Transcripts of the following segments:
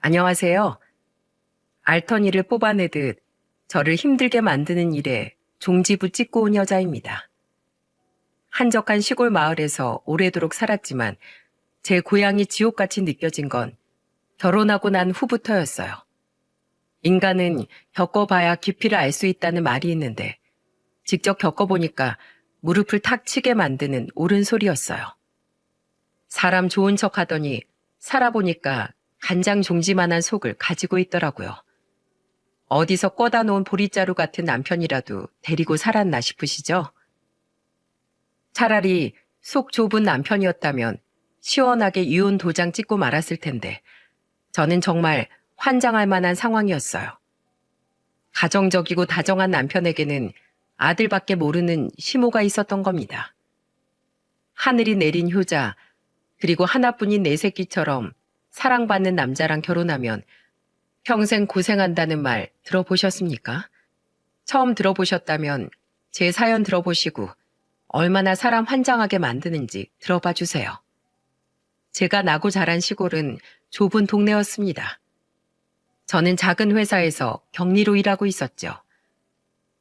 안녕하세요. 알턴이를 뽑아내듯 저를 힘들게 만드는 일에 종지부 찍고 온 여자입니다. 한적한 시골 마을에서 오래도록 살았지만 제 고향이 지옥같이 느껴진 건 결혼하고 난 후부터였어요. 인간은 겪어봐야 깊이를 알 수 있다는 말이 있는데 직접 겪어보니까 무릎을 탁 치게 만드는 옳은 소리였어요. 사람 좋은 척 하더니 살아보니까 간장 종지만한 속을 가지고 있더라고요. 어디서 꿔다 놓은 보릿자루 같은 남편이라도 데리고 살았나 싶으시죠? 차라리 속 좁은 남편이었다면 시원하게 이혼 도장 찍고 말았을 텐데 저는 정말 환장할 만한 상황이었어요. 가정적이고 다정한 남편에게는 아들밖에 모르는 시모가 있었던 겁니다. 하늘이 내린 효자, 그리고 하나뿐인 내 새끼처럼 사랑받는 남자랑 결혼하면 평생 고생한다는 말 들어보셨습니까? 처음 들어보셨다면 제 사연 들어보시고 얼마나 사람 환장하게 만드는지 들어봐 주세요. 제가 나고 자란 시골은 좁은 동네였습니다. 저는 작은 회사에서 격리로 일하고 있었죠.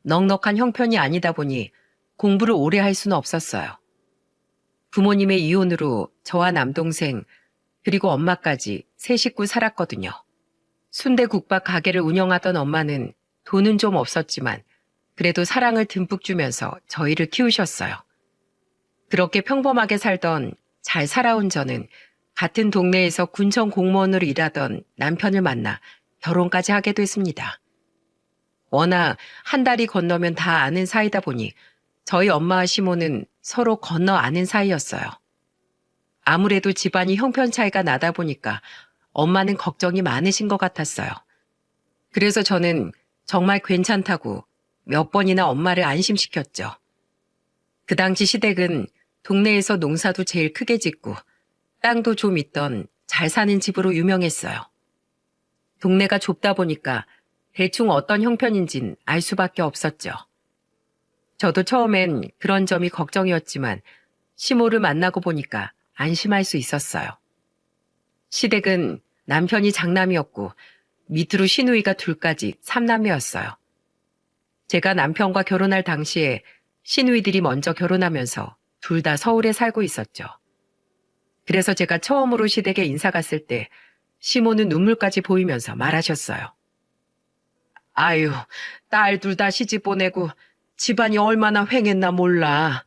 넉넉한 형편이 아니다 보니 공부를 오래 할 수는 없었어요. 부모님의 이혼으로 저와 남동생 그리고 엄마까지 세 식구 살았거든요. 순대국밥 가게를 운영하던 엄마는 돈은 좀 없었지만 그래도 사랑을 듬뿍 주면서 저희를 키우셨어요. 그렇게 평범하게 살던 잘 살아온 저는 같은 동네에서 군청 공무원으로 일하던 남편을 만나 결혼까지 하게 됐습니다. 워낙 한 달이 건너면 다 아는 사이다 보니 저희 엄마와 시모는 서로 건너 아는 사이였어요. 아무래도 집안이 형편 차이가 나다 보니까 엄마는 걱정이 많으신 것 같았어요. 그래서 저는 정말 괜찮다고 몇 번이나 엄마를 안심시켰죠. 그 당시 시댁은 동네에서 농사도 제일 크게 짓고 땅도 좀 있던 잘 사는 집으로 유명했어요. 동네가 좁다 보니까 대충 어떤 형편인진 알 수밖에 없었죠. 저도 처음엔 그런 점이 걱정이었지만 시모를 만나고 보니까 안심할 수 있었어요. 시댁은 남편이 장남이었고 밑으로 시누이가 둘까지 삼남매였어요. 제가 남편과 결혼할 당시에 시누이들이 먼저 결혼하면서 둘 다 서울에 살고 있었죠. 그래서 제가 처음으로 시댁에 인사 갔을 때 시모는 눈물까지 보이면서 말하셨어요. 아유, 딸 둘 다 시집 보내고 집안이 얼마나 횡했나 몰라.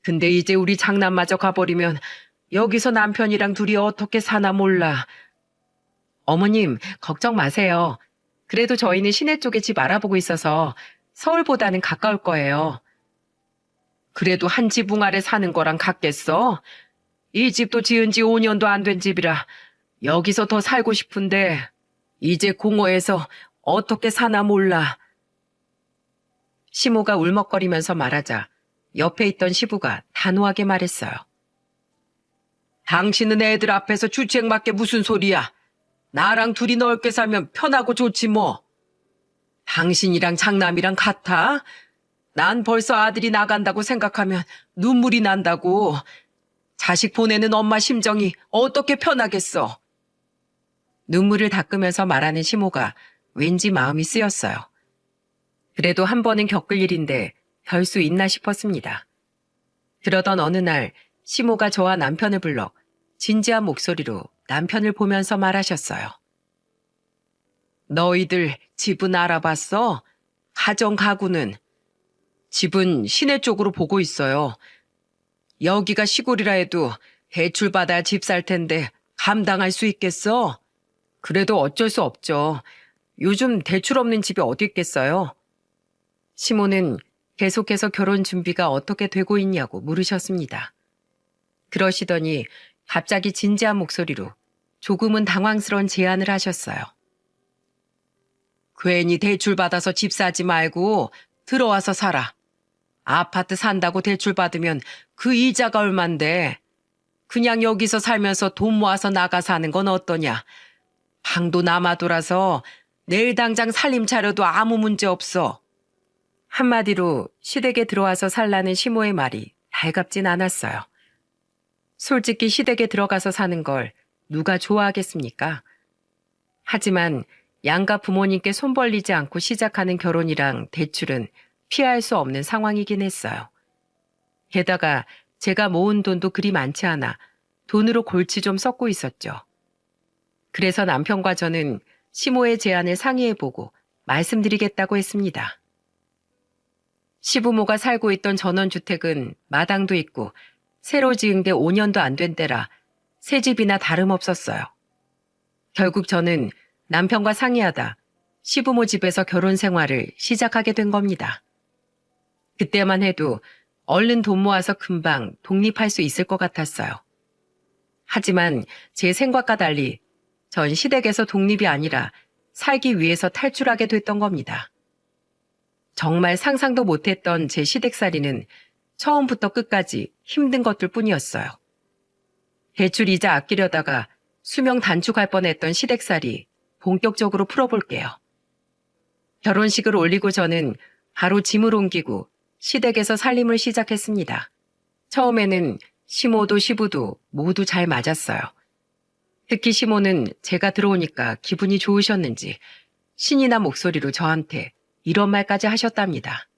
근데 이제 우리 장남마저 가버리면 여기서 남편이랑 둘이 어떻게 사나 몰라. 어머님, 걱정 마세요. 그래도 저희는 시내 쪽에 집 알아보고 있어서 서울보다는 가까울 거예요. 그래도 한 지붕 아래 사는 거랑 같겠어? 이 집도 지은 지 5년도 안 된 집이라 여기서 더 살고 싶은데 이제 공허해서 어떻게 사나 몰라. 시모가 울먹거리면서 말하자 옆에 있던 시부가 단호하게 말했어요. 당신은 애들 앞에서 주책맞게 무슨 소리야. 나랑 둘이 넓게 살면 편하고 좋지 뭐. 당신이랑 장남이랑 같아? 난 벌써 아들이 나간다고 생각하면 눈물이 난다고. 자식 보내는 엄마 심정이 어떻게 편하겠어. 눈물을 닦으면서 말하는 시모가 왠지 마음이 쓰였어요. 그래도 한 번은 겪을 일인데 별 수 있나 싶었습니다. 그러던 어느 날 시모가 저와 남편을 불러 진지한 목소리로 남편을 보면서 말하셨어요. 너희들 집은 알아봤어? 가정 가구는? 집은 시내 쪽으로 보고 있어요. 여기가 시골이라 해도 대출 받아야 집 살 텐데 감당할 수 있겠어? 그래도 어쩔 수 없죠. 요즘 대출 없는 집이 어디 있겠어요? 시모는 계속해서 결혼 준비가 어떻게 되고 있냐고 물으셨습니다. 그러시더니 갑자기 진지한 목소리로 조금은 당황스러운 제안을 하셨어요. 괜히 대출 받아서 집 사지 말고 들어와서 살아. 아파트 산다고 대출 받으면 그 이자가 얼만데. 그냥 여기서 살면서 돈 모아서 나가 사는 건 어떠냐. 방도 남아돌아서 내일 당장 살림 차려도 아무 문제 없어. 한마디로 시댁에 들어와서 살라는 시모의 말이 달갑진 않았어요. 솔직히 시댁에 들어가서 사는 걸 누가 좋아하겠습니까? 하지만 양가 부모님께 손 벌리지 않고 시작하는 결혼이랑 대출은 피할 수 없는 상황이긴 했어요. 게다가 제가 모은 돈도 그리 많지 않아 돈으로 골치 좀 썩고 있었죠. 그래서 남편과 저는 시모의 제안을 상의해보고 말씀드리겠다고 했습니다. 시부모가 살고 있던 전원주택은 마당도 있고 새로 지은 게 5년도 안 된 때라 새 집이나 다름없었어요. 결국 저는 남편과 상의하다 시부모 집에서 결혼 생활을 시작하게 된 겁니다. 그때만 해도 얼른 돈 모아서 금방 독립할 수 있을 것 같았어요. 하지만 제 생각과 달리 전 시댁에서 독립이 아니라 살기 위해서 탈출하게 됐던 겁니다. 정말 상상도 못했던 제 시댁살이는 처음부터 끝까지 힘든 것들 뿐이었어요. 대출 이자 아끼려다가 수명 단축할 뻔했던 시댁살이 본격적으로 풀어볼게요. 결혼식을 올리고 저는 바로 짐을 옮기고 시댁에서 살림을 시작했습니다. 처음에는 시모도 시부도 모두 잘 맞았어요. 특히 시모는 제가 들어오니까 기분이 좋으셨는지 신이 난 목소리로 저한테 이런 말까지 하셨답니다.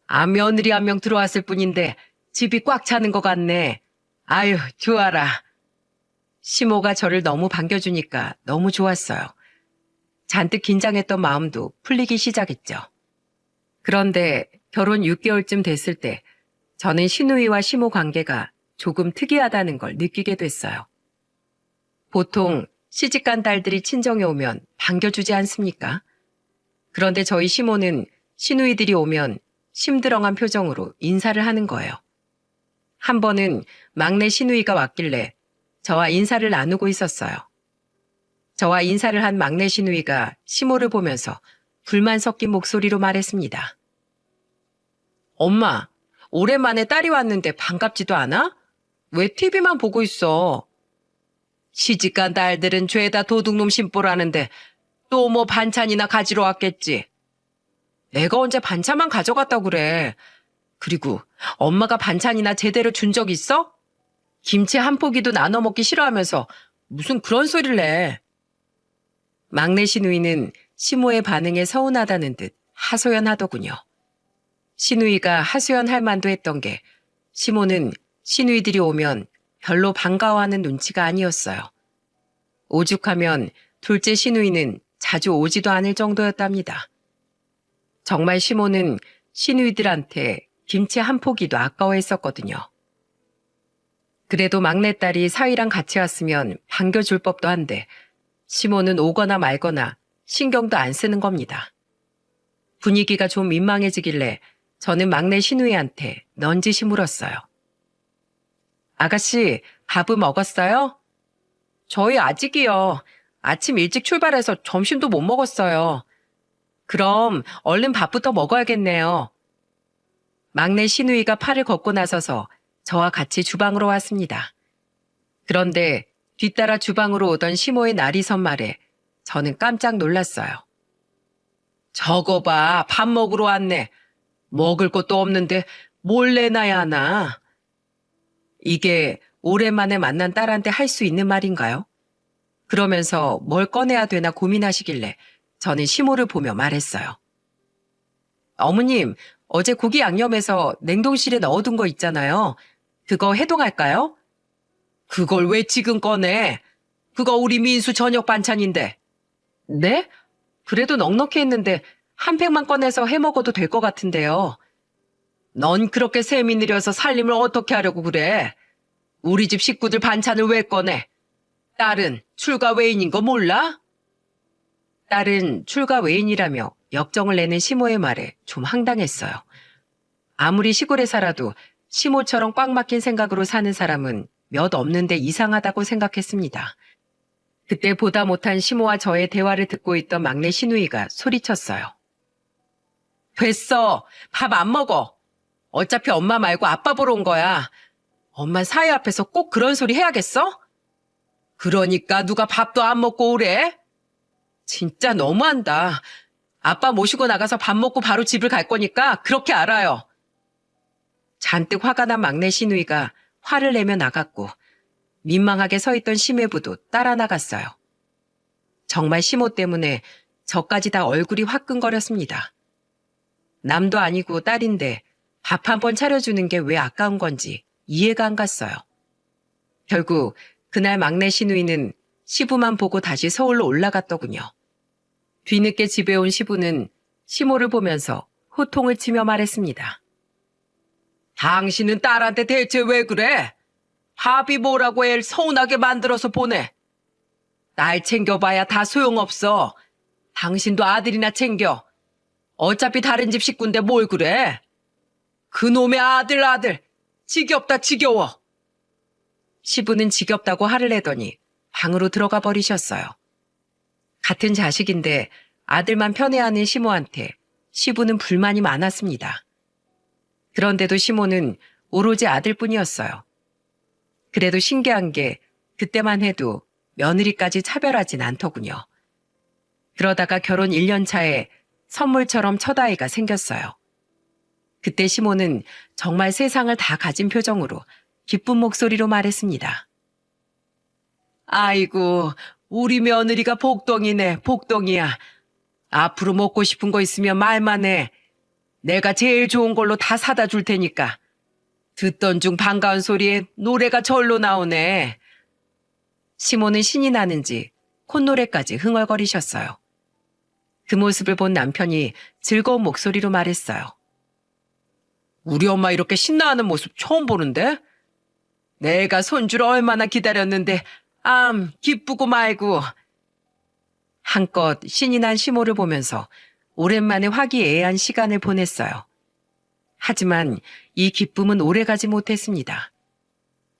아, 며느리 한 명 들어왔을 뿐인데 집이 꽉 차는 것 같네. 아유, 좋아라. 시모가 저를 너무 반겨주니까 너무 좋았어요. 잔뜩 긴장했던 마음도 풀리기 시작했죠. 그런데 결혼 6개월쯤 됐을 때 저는 시누이와 시모 관계가 조금 특이하다는 걸 느끼게 됐어요. 보통 시집간 딸들이 친정에 오면 반겨주지 않습니까? 그런데 저희 시모는 시누이들이 오면 심드렁한 표정으로 인사를 하는 거예요. 한 번은 막내 시누이가 왔길래 저와 인사를 나누고 있었어요. 저와 인사를 한 막내 시누이가 시모를 보면서 불만 섞인 목소리로 말했습니다. 엄마, 오랜만에 딸이 왔는데 반갑지도 않아? 왜 TV만 보고 있어? 시집간 딸들은 죄다 도둑놈 심보라는데 또 뭐 반찬이나 가지러 왔겠지. 내가 언제 반찬만 가져갔다고 그래. 그리고 엄마가 반찬이나 제대로 준 적 있어? 김치 한 포기도 나눠 먹기 싫어하면서 무슨 그런 소리를 해. 막내 시누이는 시모의 반응에 서운하다는 듯 하소연하더군요. 시누이가 하소연할 만도 했던 게 시모는 시누이들이 오면 별로 반가워하는 눈치가 아니었어요. 오죽하면 둘째 시누이는 자주 오지도 않을 정도였답니다. 정말 시모는 시누이들한테 김치 한 포기도 아까워했었거든요. 그래도 막내딸이 사위랑 같이 왔으면 반겨줄 법도 한데 시모는 오거나 말거나 신경도 안 쓰는 겁니다. 분위기가 좀 민망해지길래 저는 막내 시누이한테 넌지시 물었어요. 아가씨, 밥은 먹었어요? 저희 아직이요. 아침 일찍 출발해서 점심도 못 먹었어요. 그럼 얼른 밥부터 먹어야겠네요. 막내 시누이가 팔을 걷고 나서서 저와 같이 주방으로 왔습니다. 그런데 뒤따라 주방으로 오던 시모의 날이선 말에 저는 깜짝 놀랐어요. 저거 봐, 밥 먹으러 왔네. 먹을 것도 없는데 뭘 내놔야 하나? 이게 오랜만에 만난 딸한테 할 수 있는 말인가요? 그러면서 뭘 꺼내야 되나 고민하시길래 저는 시모를 보며 말했어요. 어머님, 어제 고기 양념해서 냉동실에 넣어둔 거 있잖아요. 그거 해동할까요? 그걸 왜 지금 꺼내? 그거 우리 민수 저녁 반찬인데. 네? 그래도 넉넉히 했는데 한 팩만 꺼내서 해 먹어도 될 것 같은데요. 넌 그렇게 셈이 느려서 살림을 어떻게 하려고 그래? 우리 집 식구들 반찬을 왜 꺼내? 딸은 출가 외인인 거 몰라? 딸은 출가 외인이라며 역정을 내는 시모의 말에 좀 황당했어요. 아무리 시골에 살아도 시모처럼 꽉 막힌 생각으로 사는 사람은 몇 없는데 이상하다고 생각했습니다. 그때 보다 못한 시모와 저의 대화를 듣고 있던 막내 시누이가 소리쳤어요. 됐어. 밥 안 먹어. 어차피 엄마 말고 아빠 보러 온 거야. 엄마 사위 앞에서 꼭 그런 소리 해야겠어? 그러니까 누가 밥도 안 먹고 오래? 진짜 너무한다. 아빠 모시고 나가서 밥 먹고 바로 집을 갈 거니까 그렇게 알아요. 잔뜩 화가 난 막내 시누이가 화를 내며 나갔고 민망하게 서 있던 심해부도 따라 나갔어요. 정말 시모 때문에 저까지 다 얼굴이 화끈거렸습니다. 남도 아니고 딸인데 밥 한 번 차려주는 게 왜 아까운 건지 이해가 안 갔어요. 결국 그날 막내 시누이는 시부만 보고 다시 서울로 올라갔더군요. 뒤늦게 집에 온 시부는 시모를 보면서 호통을 치며 말했습니다. 당신은 딸한테 대체 왜 그래? 밥이 뭐라고 애를 서운하게 만들어서 보내. 딸 챙겨봐야 다 소용없어. 당신도 아들이나 챙겨. 어차피 다른 집 식구인데 뭘 그래? 그놈의 아들. 지겹다 지겨워. 시부는 지겹다고 화를 내더니 방으로 들어가 버리셨어요. 같은 자식인데 아들만 편애하는 시모한테 시부는 불만이 많았습니다. 그런데도 시모는 오로지 아들뿐이었어요. 그래도 신기한 게 그때만 해도 며느리까지 차별하진 않더군요. 그러다가 결혼 1년 차에 선물처럼 첫 아이가 생겼어요. 그때 시모는 정말 세상을 다 가진 표정으로 기쁜 목소리로 말했습니다. 아이고, 우리 며느리가 복덩이네, 복덩이야. 앞으로 먹고 싶은 거 있으면 말만 해. 내가 제일 좋은 걸로 다 사다 줄 테니까. 듣던 중 반가운 소리에 노래가 절로 나오네. 시모는 신이 나는지 콧노래까지 흥얼거리셨어요. 그 모습을 본 남편이 즐거운 목소리로 말했어요. 우리 엄마 이렇게 신나하는 모습 처음 보는데? 내가 손주를 얼마나 기다렸는데 기쁘고 말고. 한껏 신이 난 시모를 보면서 오랜만에 화기애애한 시간을 보냈어요. 하지만 이 기쁨은 오래가지 못했습니다.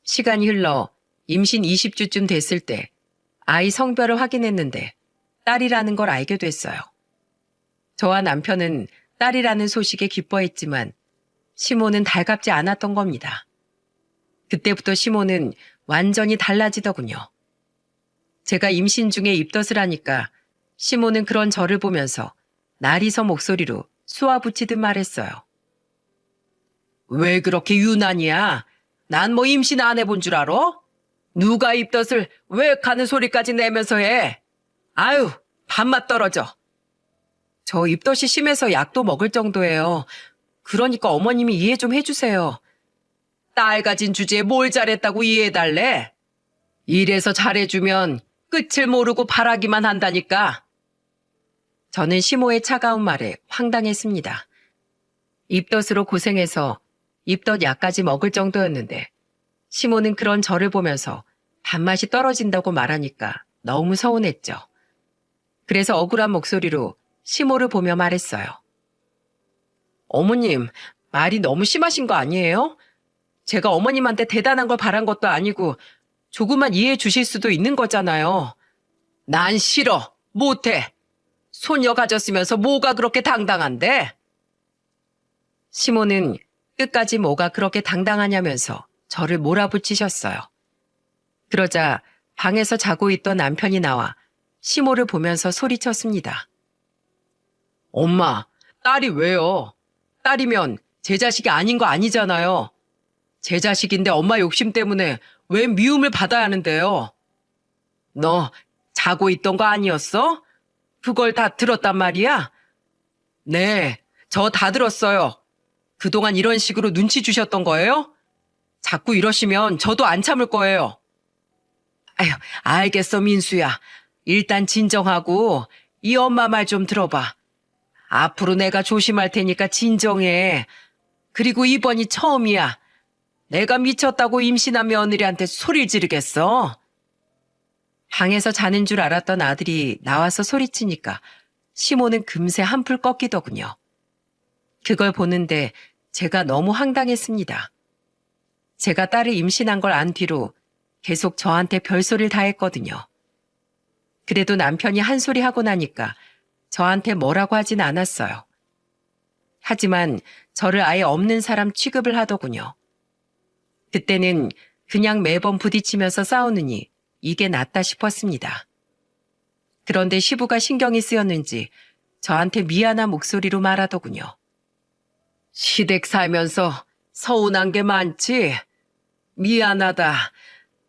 시간이 흘러 임신 20주쯤 됐을 때 아이 성별을 확인했는데 딸이라는 걸 알게 됐어요. 저와 남편은 딸이라는 소식에 기뻐했지만 시모는 달갑지 않았던 겁니다. 그때부터 시모는 완전히 달라지더군요. 제가 임신 중에 입덧을 하니까 시모는 그런 저를 보면서 나리서 목소리로 쏘아붙이듯 말했어요. 왜 그렇게 유난이야? 난 뭐 임신 안 해본 줄 알아? 누가 입덧을 왜 하는 소리까지 내면서 해? 아유, 밥맛 떨어져. 저 입덧이 심해서 약도 먹을 정도예요. 그러니까 어머님이 이해 좀 해주세요. 딸 가진 주제에 뭘 잘했다고 이해해달래? 이래서 잘해주면 끝을 모르고 바라기만 한다니까. 저는 시모의 차가운 말에 황당했습니다. 입덧으로 고생해서 입덧 약까지 먹을 정도였는데 시모는 그런 저를 보면서 밥맛이 떨어진다고 말하니까 너무 서운했죠. 그래서 억울한 목소리로 시모를 보며 말했어요. 어머님, 말이 너무 심하신 거 아니에요? 제가 어머님한테 대단한 걸 바란 것도 아니고 조금만 이해해 주실 수도 있는 거잖아요. 난 싫어. 못해. 손녀 가졌으면서 뭐가 그렇게 당당한데? 시모는 끝까지 뭐가 그렇게 당당하냐면서 저를 몰아붙이셨어요. 그러자 방에서 자고 있던 남편이 나와 시모를 보면서 소리쳤습니다. 엄마, 딸이 왜요? 딸이면 제 자식이 아닌 거 아니잖아요. 제 자식인데 엄마 욕심 때문에 왜 미움을 받아야 하는데요? 너 자고 있던 거 아니었어? 그걸 다 들었단 말이야? 네, 저 다 들었어요. 그동안 이런 식으로 눈치 주셨던 거예요? 자꾸 이러시면 저도 안 참을 거예요. 아휴, 알겠어, 민수야. 일단 진정하고 이 엄마 말 좀 들어봐. 앞으로 내가 조심할 테니까 진정해. 그리고 이번이 처음이야. 내가 미쳤다고 임신한 며느리한테 소리를 지르겠어. 방에서 자는 줄 알았던 아들이 나와서 소리치니까 시모는 금세 한풀 꺾이더군요. 그걸 보는데 제가 너무 황당했습니다. 제가 딸을 임신한 걸 안 뒤로 계속 저한테 별소리를 다 했거든요. 그래도 남편이 한 소리 하고 나니까 저한테 뭐라고 하진 않았어요. 하지만 저를 아예 없는 사람 취급을 하더군요. 그때는 그냥 매번 부딪히면서 싸우느니 이게 낫다 싶었습니다. 그런데 시부가 신경이 쓰였는지 저한테 미안한 목소리로 말하더군요. 시댁 살면서 서운한 게 많지? 미안하다.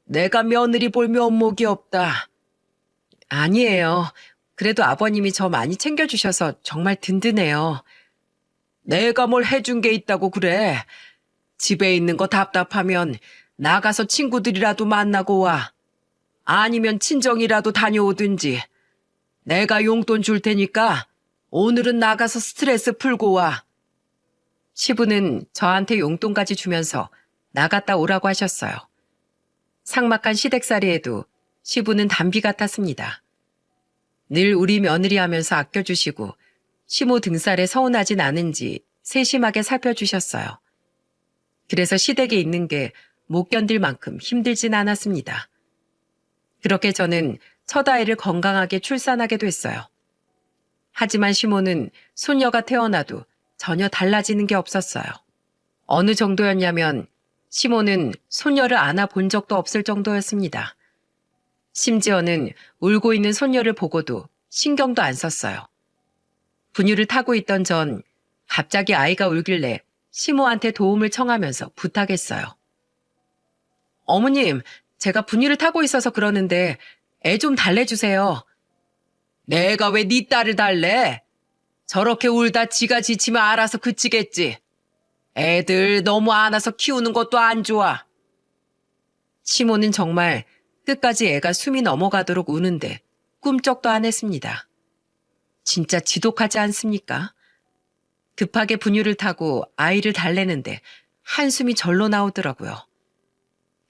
내가 며느리 볼 면목이 없다. 아니에요. 그래도 아버님이 저 많이 챙겨주셔서 정말 든든해요. 내가 뭘 해준 게 있다고 그래. 집에 있는 거 답답하면 나가서 친구들이라도 만나고 와. 아니면 친정이라도 다녀오든지. 내가 용돈 줄 테니까 오늘은 나가서 스트레스 풀고 와. 시부는 저한테 용돈까지 주면서 나갔다 오라고 하셨어요. 삭막한 시댁살이에도 시부는 단비 같았습니다. 늘 우리 며느리 하면서 아껴주시고 시모 등살에 서운하진 않은지 세심하게 살펴주셨어요. 그래서 시댁에 있는 게 못 견딜 만큼 힘들진 않았습니다. 그렇게 저는 첫 아이를 건강하게 출산하게 됐어요. 하지만 시모는 손녀가 태어나도 전혀 달라지는 게 없었어요. 어느 정도였냐면 시모는 손녀를 안아본 적도 없을 정도였습니다. 심지어는 울고 있는 손녀를 보고도 신경도 안 썼어요. 분유를 타고 있던 전 갑자기 아이가 울길래 시모한테 도움을 청하면서 부탁했어요. 어머님, 제가 분유를 타고 있어서 그러는데 애 좀 달래주세요. 내가 왜 네 딸을 달래? 저렇게 울다 지가 지치면 알아서 그치겠지. 애들 너무 안아서 키우는 것도 안 좋아. 시모는 정말 끝까지 애가 숨이 넘어가도록 우는데 꿈쩍도 안 했습니다. 진짜 지독하지 않습니까? 급하게 분유를 타고 아이를 달래는데 한숨이 절로 나오더라고요.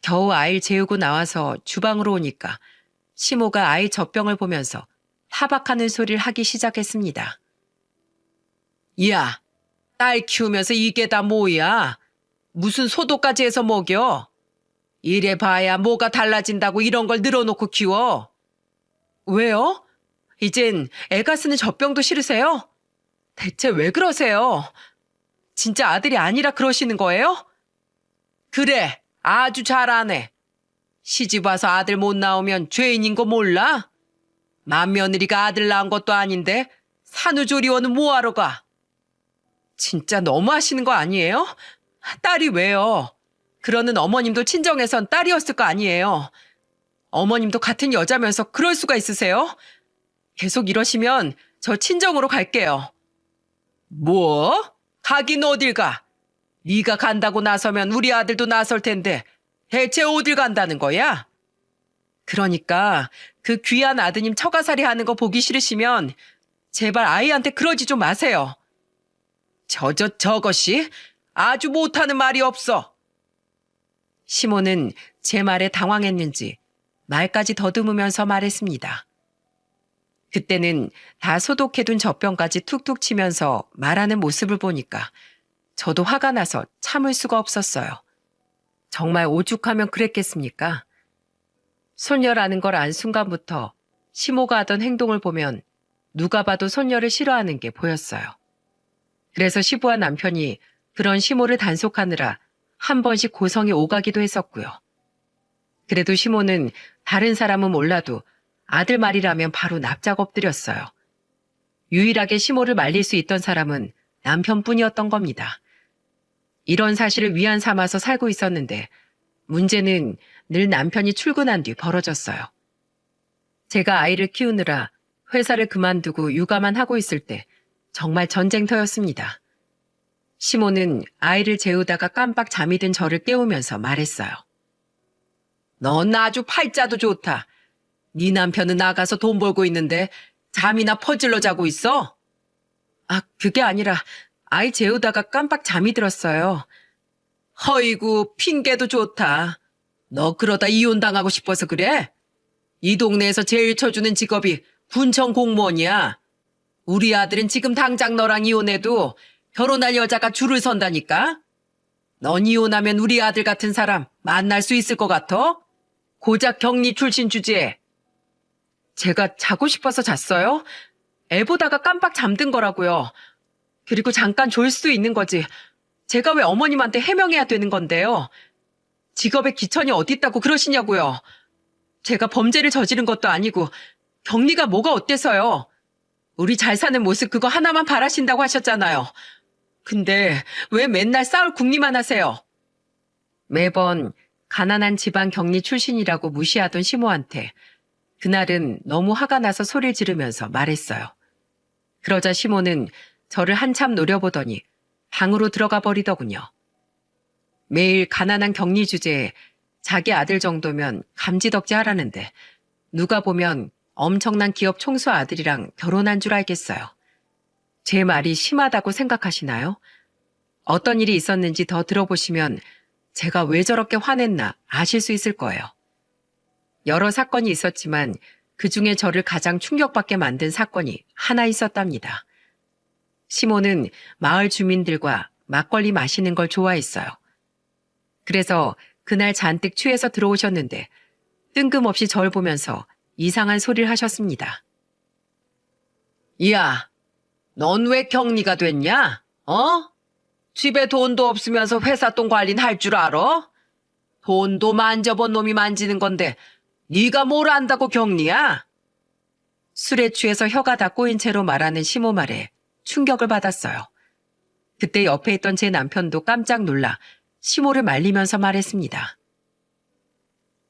겨우 아이를 재우고 나와서 주방으로 오니까 시모가 아이 젖병을 보면서 타박하는 소리를 하기 시작했습니다. 야, 딸 키우면서 이게 다 뭐야? 무슨 소독까지 해서 먹여? 이래 봐야 뭐가 달라진다고 이런 걸 늘어놓고 키워? 왜요? 이젠 애가 쓰는 젖병도 싫으세요? 대체 왜 그러세요? 진짜 아들이 아니라 그러시는 거예요? 그래, 아주 잘하네. 시집 와서 아들 못 나오면 죄인인 거 몰라? 맏며느리가 아들 낳은 것도 아닌데 산후조리원은 뭐하러 가? 진짜 너무하시는 거 아니에요? 딸이 왜요? 그러는 어머님도 친정에선 딸이었을 거 아니에요. 어머님도 같은 여자면서 그럴 수가 있으세요? 계속 이러시면 저 친정으로 갈게요. 뭐? 가긴 어딜 가? 네가 간다고 나서면 우리 아들도 나설 텐데 대체 어딜 간다는 거야? 그러니까 그 귀한 아드님 처가살이 하는 거 보기 싫으시면 제발 아이한테 그러지 좀 마세요. 저것이 아주 못하는 말이 없어. 시모는 제 말에 당황했는지 말까지 더듬으면서 말했습니다. 그때는 다 소독해둔 젖병까지 툭툭 치면서 말하는 모습을 보니까 저도 화가 나서 참을 수가 없었어요. 정말 오죽하면 그랬겠습니까? 손녀라는 걸 안 순간부터 시모가 하던 행동을 보면 누가 봐도 손녀를 싫어하는 게 보였어요. 그래서 시부와 남편이 그런 시모를 단속하느라 한 번씩 고성이 오가기도 했었고요. 그래도 시모는 다른 사람은 몰라도 아들 말이라면 바로 납작 엎드렸어요. 유일하게 시모를 말릴 수 있던 사람은 남편뿐이었던 겁니다. 이런 사실을 위안 삼아서 살고 있었는데 문제는 늘 남편이 출근한 뒤 벌어졌어요. 제가 아이를 키우느라 회사를 그만두고 육아만 하고 있을 때 정말 전쟁터였습니다. 시모는 아이를 재우다가 깜빡 잠이 든 저를 깨우면서 말했어요. 넌 아주 팔자도 좋다. 네 남편은 나가서 돈 벌고 있는데 잠이나 퍼질러 자고 있어? 아, 그게 아니라 아이 재우다가 깜빡 잠이 들었어요. 허이구, 핑계도 좋다. 너 그러다 이혼당하고 싶어서 그래? 이 동네에서 제일 쳐주는 직업이 군청 공무원이야. 우리 아들은 지금 당장 너랑 이혼해도 결혼할 여자가 줄을 선다니까? 넌 이혼하면 우리 아들 같은 사람 만날 수 있을 것 같아? 고작 경리 출신 주제에. 제가 자고 싶어서 잤어요? 애 보다가 깜빡 잠든 거라고요. 그리고 잠깐 졸 수도 있는 거지. 제가 왜 어머님한테 해명해야 되는 건데요? 직업에 기천이 어디 있다고 그러시냐고요. 제가 범죄를 저지른 것도 아니고 격리가 뭐가 어때서요. 우리 잘 사는 모습 그거 하나만 바라신다고 하셨잖아요. 근데 왜 맨날 싸울 궁리만 하세요? 매번 가난한 집안 격리 출신이라고 무시하던 시모한테 그날은 너무 화가 나서 소리를 지르면서 말했어요. 그러자 시모는 저를 한참 노려보더니 방으로 들어가 버리더군요. 매일 가난한 격리 주제에 자기 아들 정도면 감지덕지 하라는데 누가 보면 엄청난 기업 총수 아들이랑 결혼한 줄 알겠어요. 제 말이 심하다고 생각하시나요? 어떤 일이 있었는지 더 들어보시면 제가 왜 저렇게 화냈나 아실 수 있을 거예요. 여러 사건이 있었지만 그중에 저를 가장 충격받게 만든 사건이 하나 있었답니다. 시모는 마을 주민들과 막걸리 마시는 걸 좋아했어요. 그래서 그날 잔뜩 취해서 들어오셨는데 뜬금없이 절 보면서 이상한 소리를 하셨습니다. 야, 넌 왜 격리가 됐냐? 어? 집에 돈도 없으면서 회사 돈 관리는 할 줄 알아? 돈도 만져본 놈이 만지는 건데 네가 뭘 안다고 격리야? 술에 취해서 혀가 다 꼬인 채로 말하는 시모 말에 충격을 받았어요. 그때 옆에 있던 제 남편도 깜짝 놀라 시모를 말리면서 말했습니다.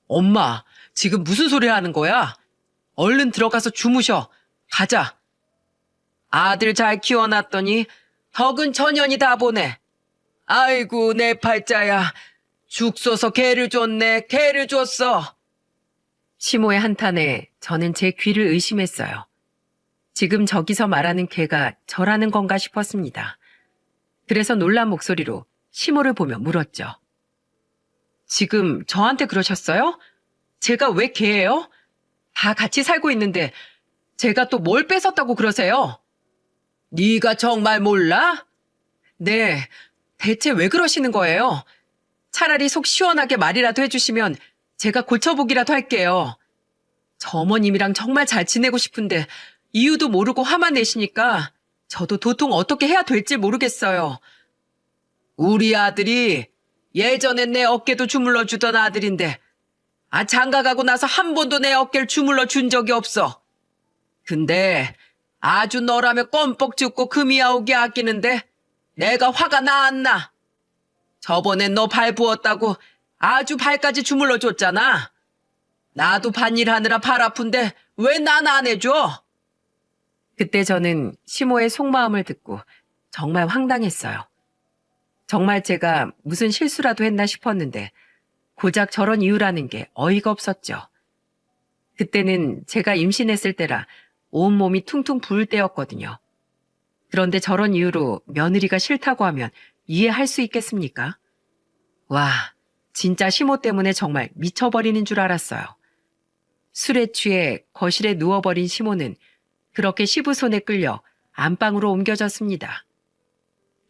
엄마, 지금 무슨 소리 하는 거야? 얼른 들어가서 주무셔. 가자. 아들 잘 키워놨더니 덕은 전년이 다 보내. 아이고 내 팔자야. 죽 쏘서 개를 줬네. 개를 줬어. 시모의 한탄에 저는 제 귀를 의심했어요. 지금 저기서 말하는 개가 저라는 건가 싶었습니다. 그래서 놀란 목소리로 시모를 보며 물었죠. 지금 저한테 그러셨어요? 제가 왜 개예요? 다 같이 살고 있는데 제가 또 뭘 뺏었다고 그러세요? 네가 정말 몰라? 네, 대체 왜 그러시는 거예요? 차라리 속 시원하게 말이라도 해주시면 제가 고쳐보기라도 할게요. 저 어머님이랑 정말 잘 지내고 싶은데 이유도 모르고 화만 내시니까 저도 도통 어떻게 해야 될지 모르겠어요. 우리 아들이 예전엔 내 어깨도 주물러 주던 아들인데 장가 가고 나서 한 번도 내 어깨를 주물러 준 적이 없어. 근데 아주 너라며 껌뻑 죽고 금이야오게 아끼는데 내가 화가 나 안 나? 저번엔 너 발 부었다고 아주 발까지 주물러 줬잖아. 나도 밭일하느라 발 아픈데 왜 난 안 해줘? 그때 저는 시모의 속마음을 듣고 정말 황당했어요. 정말 제가 무슨 실수라도 했나 싶었는데 고작 저런 이유라는 게 어이가 없었죠. 그때는 제가 임신했을 때라 온몸이 퉁퉁 부을 때였거든요. 그런데 저런 이유로 며느리가 싫다고 하면 이해할 수 있겠습니까? 와, 진짜 시모 때문에 정말 미쳐버리는 줄 알았어요. 술에 취해 거실에 누워버린 시모는 그렇게 시부 손에 끌려 안방으로 옮겨졌습니다.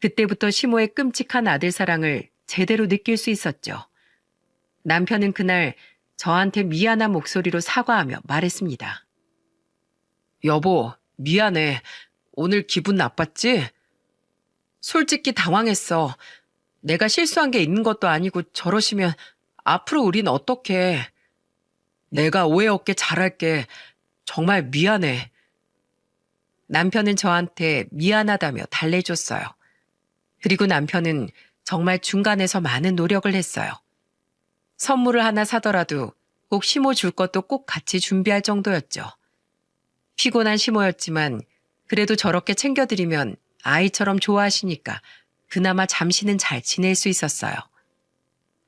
그때부터 시모의 끔찍한 아들 사랑을 제대로 느낄 수 있었죠. 남편은 그날 저한테 미안한 목소리로 사과하며 말했습니다. 여보, 미안해. 오늘 기분 나빴지? 솔직히 당황했어. 내가 실수한 게 있는 것도 아니고 저러시면 앞으로 우린 어떡해. 내가 오해 없게 잘할게. 정말 미안해. 남편은 저한테 미안하다며 달래줬어요. 그리고 남편은 정말 중간에서 많은 노력을 했어요. 선물을 하나 사더라도 꼭 시모 줄 것도 꼭 같이 준비할 정도였죠. 피곤한 시모였지만 그래도 저렇게 챙겨드리면 아이처럼 좋아하시니까 그나마 잠시는 잘 지낼 수 있었어요.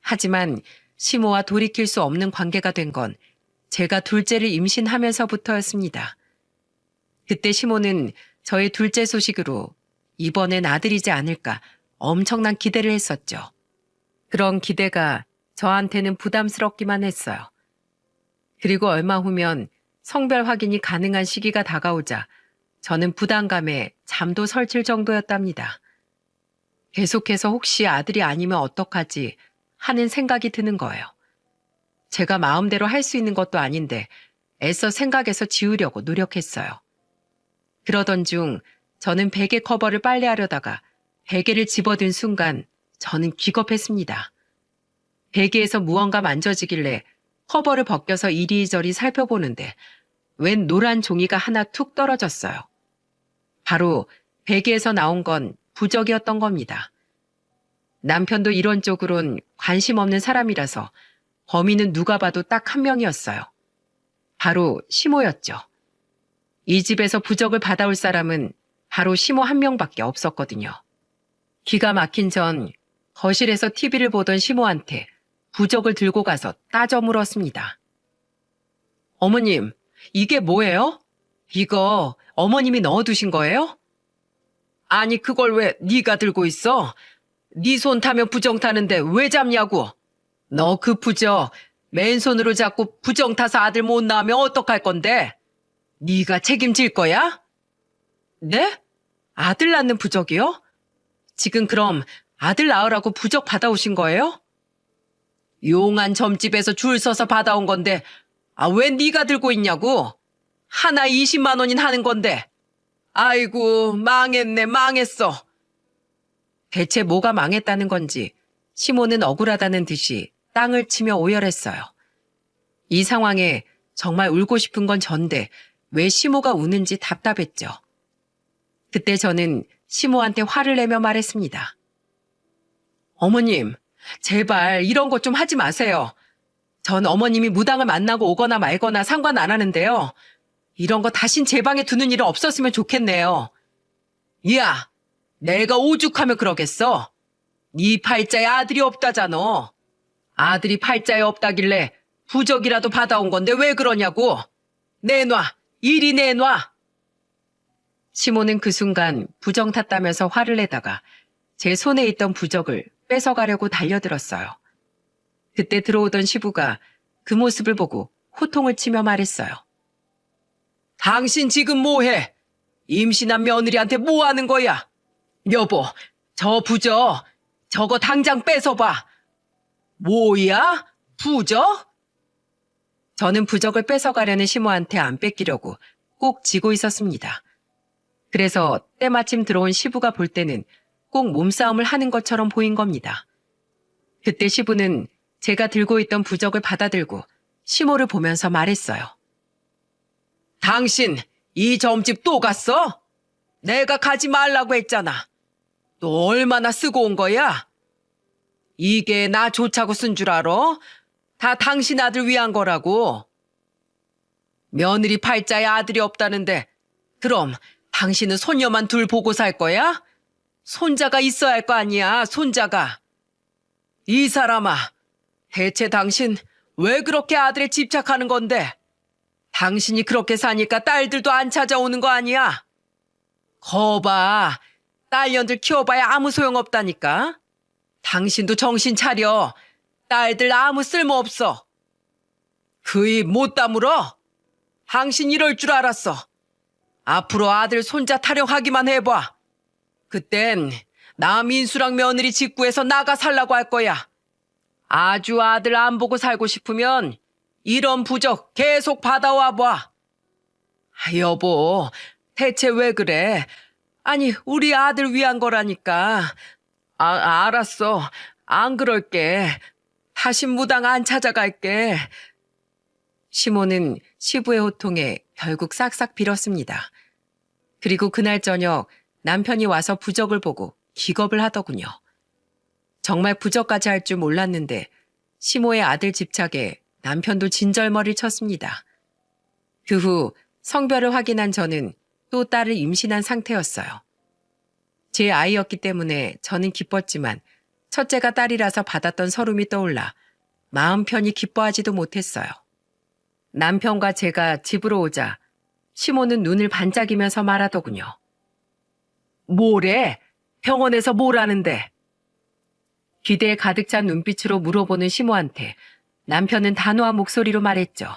하지만 시모와 돌이킬 수 없는 관계가 된 건 제가 둘째를 임신하면서부터였습니다. 그때 시모는 저의 둘째 소식으로 이번엔 아들이지 않을까 엄청난 기대를 했었죠. 그런 기대가 저한테는 부담스럽기만 했어요. 그리고 얼마 후면 성별 확인이 가능한 시기가 다가오자 저는 부담감에 잠도 설칠 정도였답니다. 계속해서 혹시 아들이 아니면 어떡하지 하는 생각이 드는 거예요. 제가 마음대로 할 수 있는 것도 아닌데 애써 생각해서 지우려고 노력했어요. 그러던 중 저는 베개 커버를 빨래하려다가 베개를 집어든 순간 저는 기겁했습니다. 베개에서 무언가 만져지길래 커버를 벗겨서 이리저리 살펴보는데 웬 노란 종이가 하나 툭 떨어졌어요. 바로 베개에서 나온 건 부적이었던 겁니다. 남편도 이런 쪽으론 관심 없는 사람이라서 범인은 누가 봐도 딱 한 명이었어요. 바로 시모였죠. 이 집에서 부적을 받아올 사람은 바로 시모 한 명밖에 없었거든요. 기가 막힌 전 거실에서 TV를 보던 시모한테 부적을 들고 가서 따져 물었습니다. 어머님, 이게 뭐예요? 이거 어머님이 넣어두신 거예요? 아니, 그걸 왜 네가 들고 있어? 네 손 타면 부정 타는데 왜 잡냐고. 너 그 부적 맨손으로 잡고 부정 타서 아들 못 낳으면 어떡할 건데? 네가 책임질 거야? 네? 아들 낳는 부적이요? 지금 그럼 아들 낳으라고 부적 받아오신 거예요? 용한 점집에서 줄 서서 받아온 건데 왜 네가 들고 있냐고? 하나 20만 원인 하는 건데. 아이고, 망했네, 망했어. 대체 뭐가 망했다는 건지 시모는 억울하다는 듯이 땅을 치며 오열했어요. 이 상황에 정말 울고 싶은 건 전데 왜 시모가 우는지 답답했죠. 그때 저는 시모한테 화를 내며 말했습니다. 어머님, 제발 이런 것 좀 하지 마세요. 전 어머님이 무당을 만나고 오거나 말거나 상관 안 하는데요. 이런 거 다신 제 방에 두는 일은 없었으면 좋겠네요. 야, 내가 오죽하면 그러겠어? 네 팔자에 아들이 없다잖아. 아들이 팔자에 없다길래 부적이라도 받아온 건데 왜 그러냐고. 내놔, 이리 내놔. 시모는 그 순간 부정 탔다면서 화를 내다가 제 손에 있던 부적을 뺏어가려고 달려들었어요. 그때 들어오던 시부가 그 모습을 보고 호통을 치며 말했어요. 당신 지금 뭐해? 임신한 며느리한테 뭐 하는 거야? 여보, 저 부적, 저거 당장 뺏어봐. 뭐야? 부적? 저는 부적을 뺏어가려는 시모한테 안 뺏기려고 꼭 쥐고 있었습니다. 그래서 때마침 들어온 시부가 볼 때는 꼭 몸싸움을 하는 것처럼 보인 겁니다. 그때 시부는 제가 들고 있던 부적을 받아들고 시모를 보면서 말했어요. 당신 이 점집 또 갔어? 내가 가지 말라고 했잖아. 또 얼마나 쓰고 온 거야? 이게 나 좋자고 쓴 줄 알아? 다 당신 아들 위한 거라고. 며느리 팔자에 아들이 없다는데 그럼 당신은 손녀만 둘 보고 살 거야? 손자가 있어야 할 거 아니야, 손자가. 이 사람아, 대체 당신 왜 그렇게 아들에 집착하는 건데? 당신이 그렇게 사니까 딸들도 안 찾아오는 거 아니야? 거봐, 딸년들 키워봐야 아무 소용없다니까. 당신도 정신 차려. 딸들 아무 쓸모없어. 그 입 못 다물어? 당신 이럴 줄 알았어. 앞으로 아들 손자 타령하기만 해봐. 그땐 나 민수랑 며느리 직구해서 나가 살라고 할 거야. 아주 아들 안 보고 살고 싶으면 이런 부적 계속 받아와 봐. 여보, 대체 왜 그래? 아니, 우리 아들 위한 거라니까. 알았어. 안 그럴게. 다신 무당 안 찾아갈게. 시모는 시부의 호통에 결국 싹싹 빌었습니다. 그리고 그날 저녁 남편이 와서 부적을 보고 기겁을 하더군요. 정말 부적까지 할 줄 몰랐는데 시모의 아들 집착에 남편도 진절머리를 쳤습니다. 그 후 성별을 확인한 저는 또 딸을 임신한 상태였어요. 제 아이였기 때문에 저는 기뻤지만 첫째가 딸이라서 받았던 서름이 떠올라 마음 편히 기뻐하지도 못했어요. 남편과 제가 집으로 오자 시모는 눈을 반짝이면서 말하더군요. 뭐래? 병원에서 뭘 하는데? 기대에 가득 찬 눈빛으로 물어보는 시모한테 남편은 단호한 목소리로 말했죠.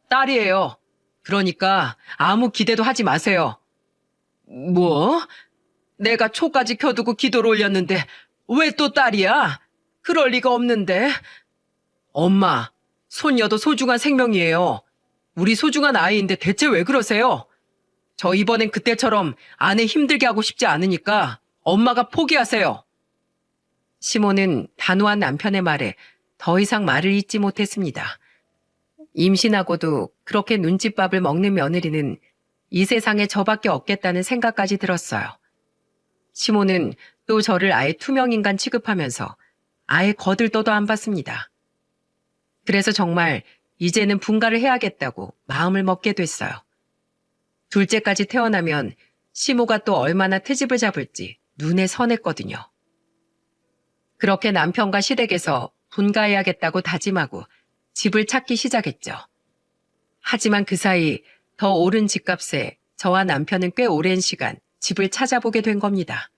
딸이에요. 그러니까 아무 기대도 하지 마세요. 뭐? 내가 초까지 켜두고 기도를 올렸는데 왜 또 딸이야? 그럴 리가 없는데. 엄마, 손녀도 소중한 생명이에요. 우리 소중한 아이인데 대체 왜 그러세요? 저 이번엔 그때처럼 아내 힘들게 하고 싶지 않으니까 엄마가 포기하세요. 시모는 단호한 남편의 말에 더 이상 말을 잇지 못했습니다. 임신하고도 그렇게 눈칫밥을 먹는 며느리는 이 세상에 저밖에 없겠다는 생각까지 들었어요. 시모는 또 저를 아예 투명인간 취급하면서 아예 거들떠도 안 봤습니다. 그래서 정말 이제는 분가를 해야겠다고 마음을 먹게 됐어요. 둘째까지 태어나면 시모가 또 얼마나 트집을 잡을지 눈에 선했거든요. 그렇게 남편과 시댁에서 분가해야겠다고 다짐하고 집을 찾기 시작했죠. 하지만 그 사이 더 오른 집값에 저와 남편은 꽤 오랜 시간 집을 찾아보게 된 겁니다.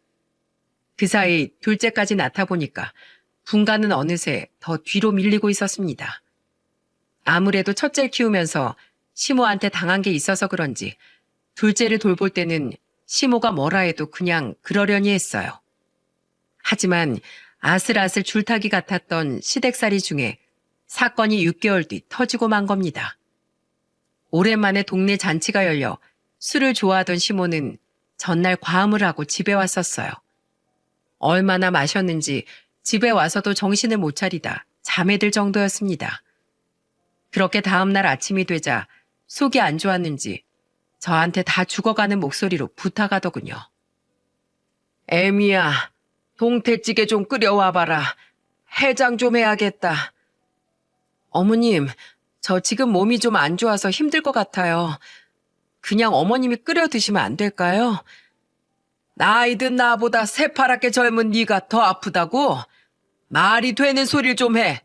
그 사이 둘째까지 낳다 보니까 분가는 어느새 더 뒤로 밀리고 있었습니다. 아무래도 첫째를 키우면서 시모한테 당한 게 있어서 그런지 둘째를 돌볼 때는 시모가 뭐라 해도 그냥 그러려니 했어요. 하지만 아슬아슬 줄타기 같았던 시댁살이 중에 사건이 6개월 뒤 터지고 만 겁니다. 오랜만에 동네 잔치가 열려 술을 좋아하던 시모는 전날 과음을 하고 집에 왔었어요. 얼마나 마셨는지 집에 와서도 정신을 못 차리다 잠에 들 정도였습니다. 그렇게 다음날 아침이 되자 속이 안 좋았는지 저한테 다 죽어가는 목소리로 부탁하더군요. 애미야, 동태찌개 좀 끓여와봐라. 해장 좀 해야겠다. 어머님, 저 지금 몸이 좀 안 좋아서 힘들 것 같아요. 그냥 어머님이 끓여 드시면 안 될까요? 나이 든 나보다 새파랗게 젊은 네가 더 아프다고? 말이 되는 소리를 좀 해.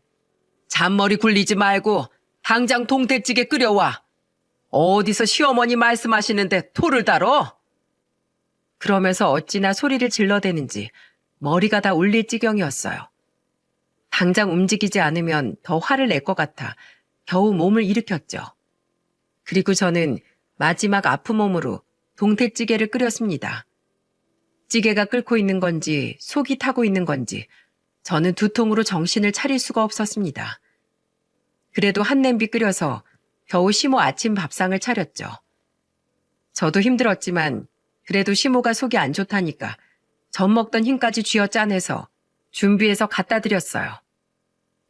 잔머리 굴리지 말고 당장 동태찌개 끓여와. 어디서 시어머니 말씀하시는데 토를 달어? 그러면서 어찌나 소리를 질러대는지 머리가 다 울릴 지경이었어요. 당장 움직이지 않으면 더 화를 낼 것 같아 겨우 몸을 일으켰죠. 그리고 저는 마지막 아픈 몸으로 동태찌개를 끓였습니다. 찌개가 끓고 있는 건지 속이 타고 있는 건지 저는 두통으로 정신을 차릴 수가 없었습니다. 그래도 한 냄비 끓여서 겨우 시모 아침 밥상을 차렸죠. 저도 힘들었지만 그래도 시모가 속이 안 좋다니까 전 먹던 힘까지 쥐어짜내서 준비해서 갖다 드렸어요.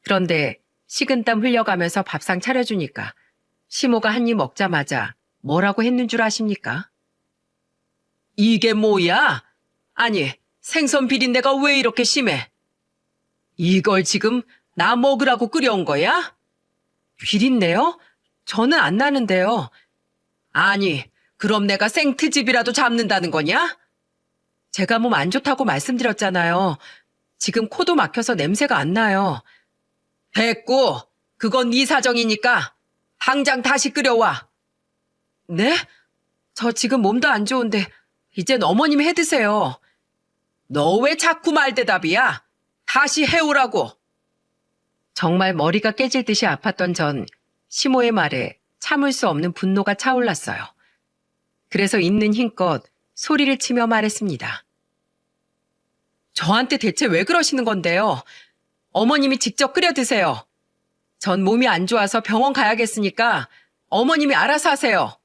그런데 식은땀 흘려가면서 밥상 차려주니까 시모가 한 입 먹자마자 뭐라고 했는 줄 아십니까? 이게 뭐야? 아니, 생선 비린내가 왜 이렇게 심해? 이걸 지금 나 먹으라고 끓여온 거야? 비린내요? 저는 안 나는데요. 아니, 그럼 내가 생트집이라도 잡는다는 거냐? 제가 몸 안 좋다고 말씀드렸잖아요. 지금 코도 막혀서 냄새가 안 나요. 됐고, 그건 네 사정이니까 당장 다시 끓여와. 네? 저 지금 몸도 안 좋은데 이젠 어머님이 해드세요. 너 왜 자꾸 말대답이야? 다시 해오라고. 정말 머리가 깨질 듯이 아팠던 전 시모의 말에 참을 수 없는 분노가 차올랐어요. 그래서 있는 힘껏 소리를 치며 말했습니다. 저한테 대체 왜 그러시는 건데요? 어머님이 직접 끓여 드세요. 전 몸이 안 좋아서 병원 가야겠으니까 어머님이 알아서 하세요.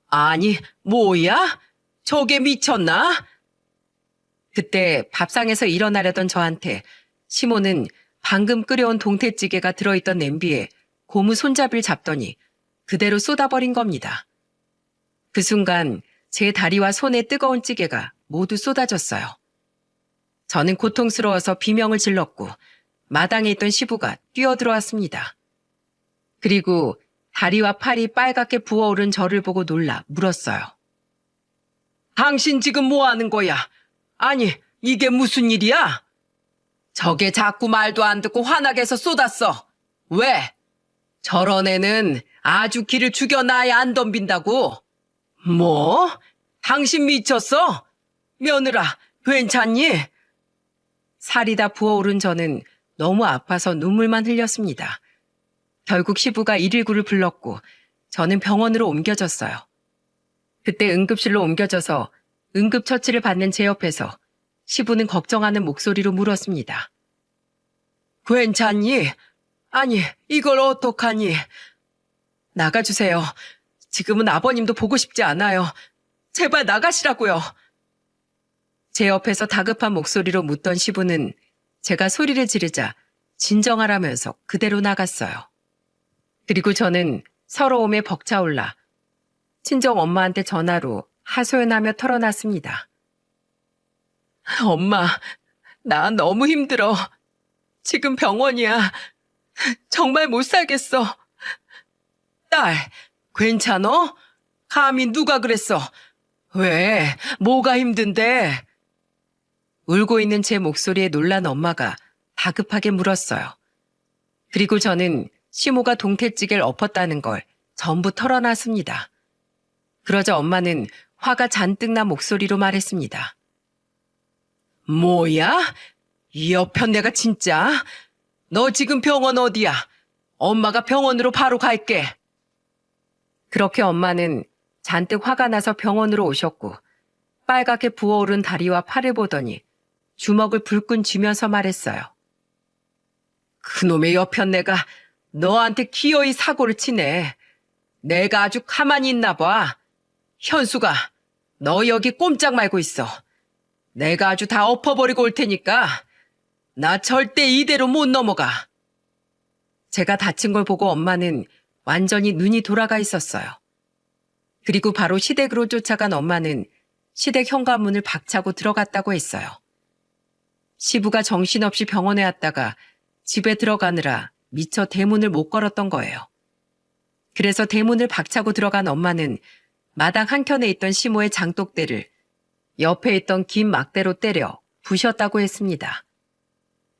아니, 뭐야? 저게 미쳤나? 그때 밥상에서 일어나려던 저한테 시모는 방금 끓여온 동태찌개가 들어있던 냄비에 고무 손잡이를 잡더니 그대로 쏟아버린 겁니다. 그 순간 제 다리와 손에 뜨거운 찌개가 모두 쏟아졌어요. 저는 고통스러워서 비명을 질렀고 마당에 있던 시부가 뛰어들어왔습니다. 그리고 다리와 팔이 빨갛게 부어오른 저를 보고 놀라 물었어요. 당신 지금 뭐 하는 거야? 아니, 이게 무슨 일이야? 저게 자꾸 말도 안 듣고 화나게서 쏟았어. 왜? 저런 애는 아주 기를 죽여놔야 안 덤빈다고. 뭐? 당신 미쳤어? 며느라, 괜찮니? 살이 다 부어오른 저는 너무 아파서 눈물만 흘렸습니다. 결국 시부가 119를 불렀고 저는 병원으로 옮겨졌어요. 그때 응급실로 옮겨져서 응급처치를 받는 제 옆에서 시부는 걱정하는 목소리로 물었습니다. 괜찮니? 아니, 이걸 어떡하니? 나가주세요. 지금은 아버님도 보고 싶지 않아요. 제발 나가시라고요. 제 옆에서 다급한 목소리로 묻던 시부는 제가 소리를 지르자 진정하라면서 그대로 나갔어요. 그리고 저는 서러움에 벅차올라 친정 엄마한테 전화로 하소연하며 털어놨습니다. 엄마, 나 너무 힘들어. 지금 병원이야. 정말 못 살겠어. 딸, 괜찮어? 감히 누가 그랬어? 왜? 뭐가 힘든데? 울고 있는 제 목소리에 놀란 엄마가 다급하게 물었어요. 그리고 저는 시모가 동태찌개를 엎었다는 걸 전부 털어놨습니다. 그러자 엄마는 화가 잔뜩 난 목소리로 말했습니다. 뭐야? 이 여편네가 진짜? 너 지금 병원 어디야? 엄마가 병원으로 바로 갈게. 그렇게 엄마는 잔뜩 화가 나서 병원으로 오셨고 빨갛게 부어오른 다리와 팔을 보더니 주먹을 불끈 쥐면서 말했어요. 그놈의 여편네가 너한테 기어이 사고를 치네. 내가 아주 가만히 있나 봐. 현수가 너 여기 꼼짝 말고 있어. 내가 아주 다 엎어버리고 올 테니까 나 절대 이대로 못 넘어가. 제가 다친 걸 보고 엄마는 완전히 눈이 돌아가 있었어요. 그리고 바로 시댁으로 쫓아간 엄마는 시댁 현관문을 박차고 들어갔다고 했어요. 시부가 정신없이 병원에 왔다가 집에 들어가느라 미처 대문을 못 걸었던 거예요. 그래서 대문을 박차고 들어간 엄마는 마당 한켠에 있던 시모의 장독대를 옆에 있던 긴 막대로 때려 부셨다고 했습니다.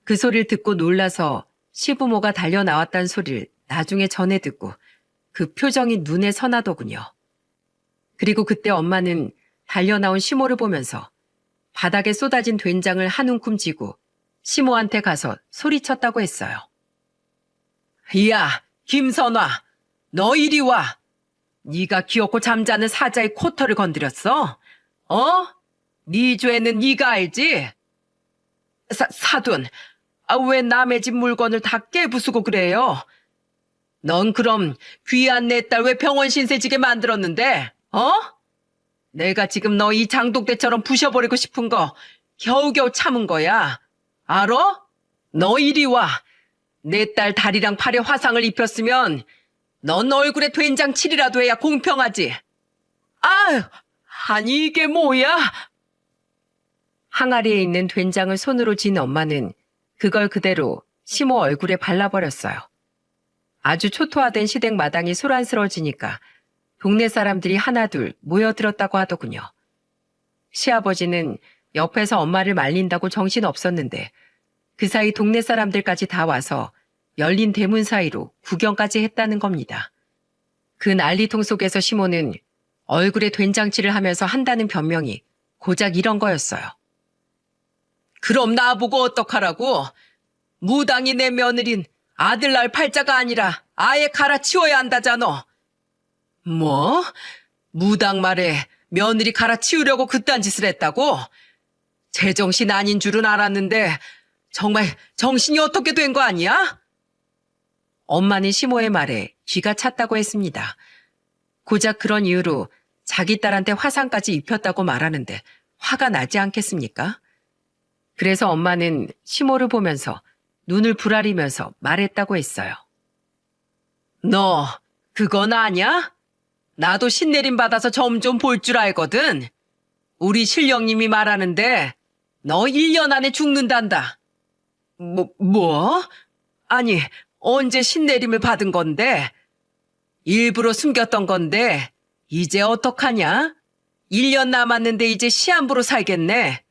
그 소리를 듣고 놀라서 시부모가 달려 나왔다는 소리를 나중에 전해 듣고 그 표정이 눈에 선하더군요. 그리고 그때 엄마는 달려 나온 시모를 보면서 바닥에 쏟아진 된장을 한 움큼 쥐고 시모한테 가서 소리쳤다고 했어요. 야, 김선화, 너 이리 와. 네가 기어코 잠자는 사자의 코털을 건드렸어? 어? 네 죄는 네가 알지? 사돈, 왜 남의 집 물건을 다 깨부수고 그래요? 넌 그럼 귀한 내 딸 왜 병원 신세지게 만들었는데? 어? 내가 지금 너 이 장독대처럼 부셔버리고 싶은 거 겨우겨우 참은 거야. 알어? 너 이리 와. 내 딸 다리랑 팔에 화상을 입혔으면 넌 얼굴에 된장칠이라도 해야 공평하지. 아유, 아니 이게 뭐야? 항아리에 있는 된장을 손으로 쥔 엄마는 그걸 그대로 시모 얼굴에 발라버렸어요. 아주 초토화된 시댁 마당이 소란스러워지니까 동네 사람들이 하나둘 모여들었다고 하더군요. 시아버지는 옆에서 엄마를 말린다고 정신없었는데 그 사이 동네 사람들까지 다 와서 열린 대문 사이로 구경까지 했다는 겁니다. 그 난리통 속에서 시모는 얼굴에 된장칠을 하면서 한다는 변명이 고작 이런 거였어요. 그럼 나보고 어떡하라고? 무당이 내 며느린 아들 낳을 팔자가 아니라 아예 갈아치워야 한다잖아. 뭐? 무당 말에 며느리 갈아치우려고 그딴 짓을 했다고? 제정신 아닌 줄은 알았는데 정말 정신이 어떻게 된 거 아니야? 엄마는 시모의 말에 귀가 찼다고 했습니다. 고작 그런 이유로 자기 딸한테 화상까지 입혔다고 말하는데 화가 나지 않겠습니까? 그래서 엄마는 시모를 보면서 눈을 부라리면서 말했다고 했어요. 너 그건 아냐? 나도 신내림 받아서 점 좀 볼 줄 알거든. 우리 신령님이 말하는데 너 1년 안에 죽는단다. 뭐? 아니 언제 신내림을 받은 건데? 일부러 숨겼던 건데 이제 어떡하냐? 1년 남았는데 이제 시한부로 살겠네.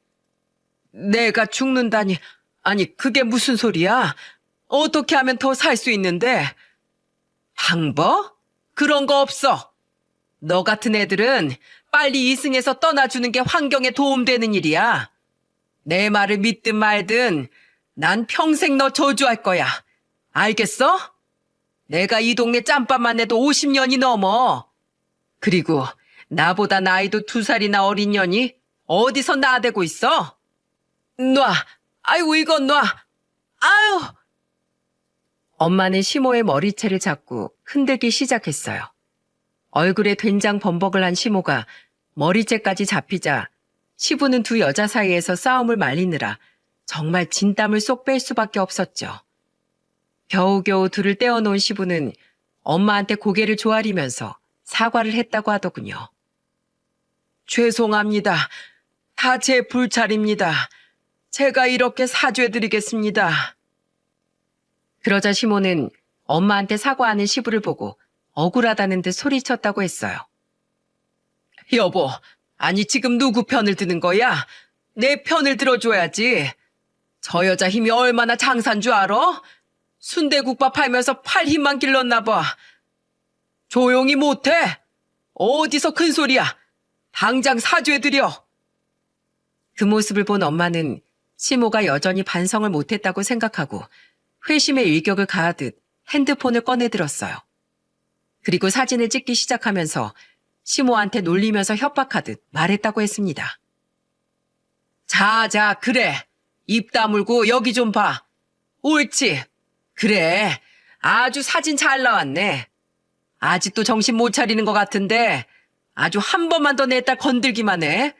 내가 죽는다니, 아니 그게 무슨 소리야? 어떻게 하면 더 살 수 있는데? 방법? 그런 거 없어. 너 같은 애들은 빨리 이승에서 떠나주는 게 환경에 도움되는 일이야. 내 말을 믿든 말든 난 평생 너 저주할 거야. 알겠어? 내가 이 동네 짬밥만 해도 50년이 넘어. 그리고 나보다 나이도 2살이나 어린 년이 어디서 나대고 있어? 놔. 아이고 이건 놔. 아유. 엄마는 시모의 머리채를 잡고 흔들기 시작했어요. 얼굴에 된장 범벅을 한 시모가 머리채까지 잡히자 시부는 두 여자 사이에서 싸움을 말리느라 정말 진땀을 쏙 뺄 수밖에 없었죠. 겨우겨우 둘을 떼어놓은 시부는 엄마한테 고개를 조아리면서 사과를 했다고 하더군요. 죄송합니다. 다 제 불찰입니다. 제가 이렇게 사죄드리겠습니다. 그러자 시모는 엄마한테 사과하는 시부를 보고 억울하다는 듯 소리쳤다고 했어요. 여보, 아니 지금 누구 편을 드는 거야? 내 편을 들어줘야지. 저 여자 힘이 얼마나 장사인 줄 알아? 순대국밥 팔면서 팔 힘만 길렀나 봐. 조용히 못해? 어디서 큰 소리야? 당장 사죄드려. 그 모습을 본 엄마는 시모가 여전히 반성을 못했다고 생각하고 회심의 일격을 가하듯 핸드폰을 꺼내들었어요. 그리고 사진을 찍기 시작하면서 시모한테 놀리면서 협박하듯 말했다고 했습니다. 자, 그래. 입 다물고 여기 좀 봐. 옳지. 그래. 아주 사진 잘 나왔네. 아직도 정신 못 차리는 것 같은데 아주 한 번만 더 내 딸 건들기만 해.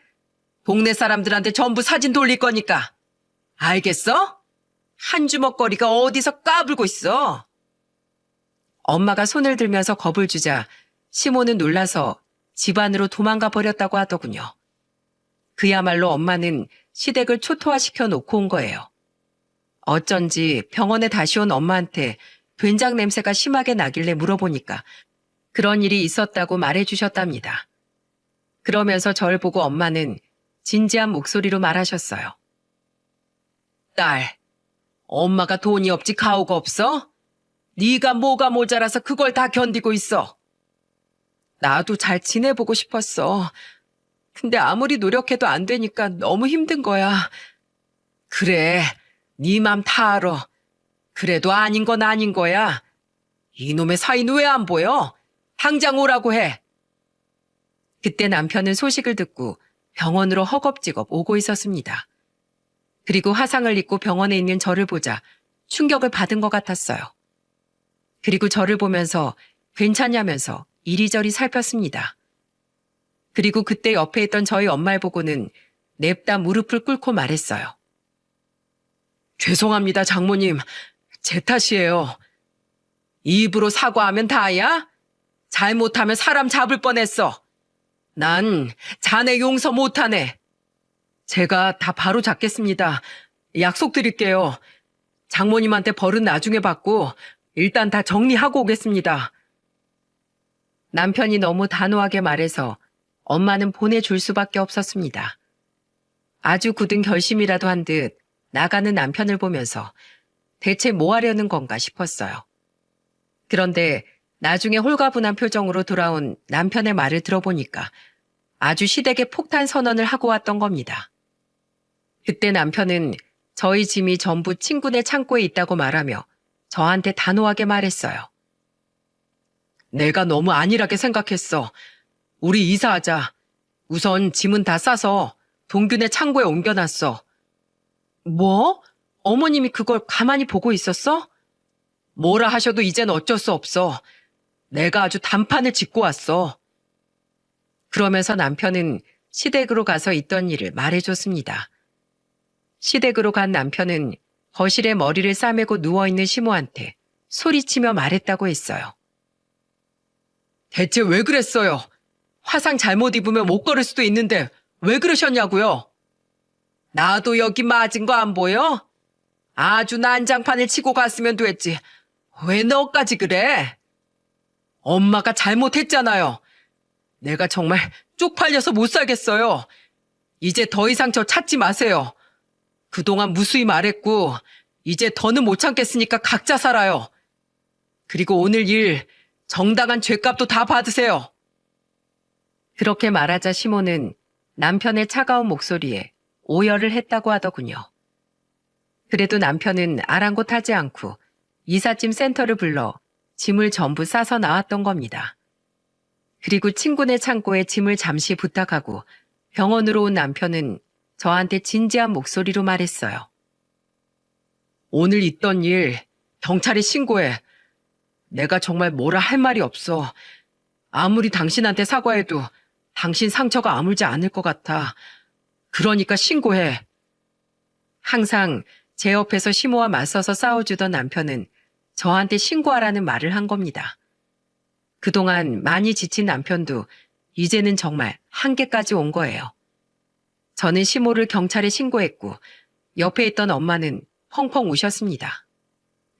동네 사람들한테 전부 사진 돌릴 거니까. 알겠어? 한 주먹거리가 어디서 까불고 있어. 엄마가 손을 들면서 겁을 주자 시모는 놀라서 집 안으로 도망가 버렸다고 하더군요. 그야말로 엄마는 시댁을 초토화시켜 놓고 온 거예요. 어쩐지 병원에 다시 온 엄마한테 된장 냄새가 심하게 나길래 물어보니까 그런 일이 있었다고 말해주셨답니다. 그러면서 저를 보고 엄마는 진지한 목소리로 말하셨어요. 딸, 엄마가 돈이 없지 가오가 없어? 네가 뭐가 모자라서 그걸 다 견디고 있어. 나도 잘 지내보고 싶었어. 근데 아무리 노력해도 안 되니까 너무 힘든 거야. 그래, 네 맘 다 알아. 그래도 아닌 건 아닌 거야. 이놈의 사이는 왜 안 보여? 당장 오라고 해. 그때 남편은 소식을 듣고 병원으로 허겁지겁 오고 있었습니다. 그리고 화상을 입고 병원에 있는 저를 보자 충격을 받은 것 같았어요. 그리고 저를 보면서 괜찮냐면서 이리저리 살폈습니다. 그리고 그때 옆에 있던 저희 엄마를 보고는 냅다 무릎을 꿇고 말했어요. 죄송합니다, 장모님. 제 탓이에요. 입으로 사과하면 다야? 잘못하면 사람 잡을 뻔했어. 난 자네 용서 못하네. 제가 다 바로 잡겠습니다. 약속드릴게요. 장모님한테 벌은 나중에 받고 일단 다 정리하고 오겠습니다. 남편이 너무 단호하게 말해서 엄마는 보내줄 수밖에 없었습니다. 아주 굳은 결심이라도 한 듯 나가는 남편을 보면서 대체 뭐 하려는 건가 싶었어요. 그런데 나중에 홀가분한 표정으로 돌아온 남편의 말을 들어보니까 아주 시댁에 폭탄 선언을 하고 왔던 겁니다. 그때 남편은 저희 짐이 전부 친구네 창고에 있다고 말하며 저한테 단호하게 말했어요. 내가 너무 안일하게 생각했어. 우리 이사하자. 우선 짐은 다 싸서 동균의 창고에 옮겨놨어. 뭐? 어머님이 그걸 가만히 보고 있었어? 뭐라 하셔도 이젠 어쩔 수 없어. 내가 아주 단판을 짓고 왔어. 그러면서 남편은 시댁으로 가서 있던 일을 말해줬습니다. 시댁으로 간 남편은 거실에 머리를 싸매고 누워있는 시모한테 소리치며 말했다고 했어요. 대체 왜 그랬어요? 화상 잘못 입으면 못 걸을 수도 있는데 왜 그러셨냐고요? 나도 여기 맞은 거 안 보여? 아주 난장판을 치고 갔으면 됐지. 왜 너까지 그래? 엄마가 잘못했잖아요. 내가 정말 쪽팔려서 못 살겠어요. 이제 더 이상 저 찾지 마세요. 그동안 무수히 말했고 이제 더는 못 참겠으니까 각자 살아요. 그리고 오늘 일 정당한 죗값도 다 받으세요. 그렇게 말하자 시모는 남편의 차가운 목소리에 오열을 했다고 하더군요. 그래도 남편은 아랑곳하지 않고 이삿짐 센터를 불러 짐을 전부 싸서 나왔던 겁니다. 그리고 친구네 창고에 짐을 잠시 부탁하고 병원으로 온 남편은 저한테 진지한 목소리로 말했어요. 오늘 있던 일 경찰에 신고해. 내가 정말 뭐라 할 말이 없어. 아무리 당신한테 사과해도 당신 상처가 아물지 않을 것 같아. 그러니까 신고해. 항상 제 옆에서 시모와 맞서서 싸워주던 남편은 저한테 신고하라는 말을 한 겁니다. 그동안 많이 지친 남편도 이제는 정말 한계까지 온 거예요. 저는 시모를 경찰에 신고했고 옆에 있던 엄마는 펑펑 우셨습니다.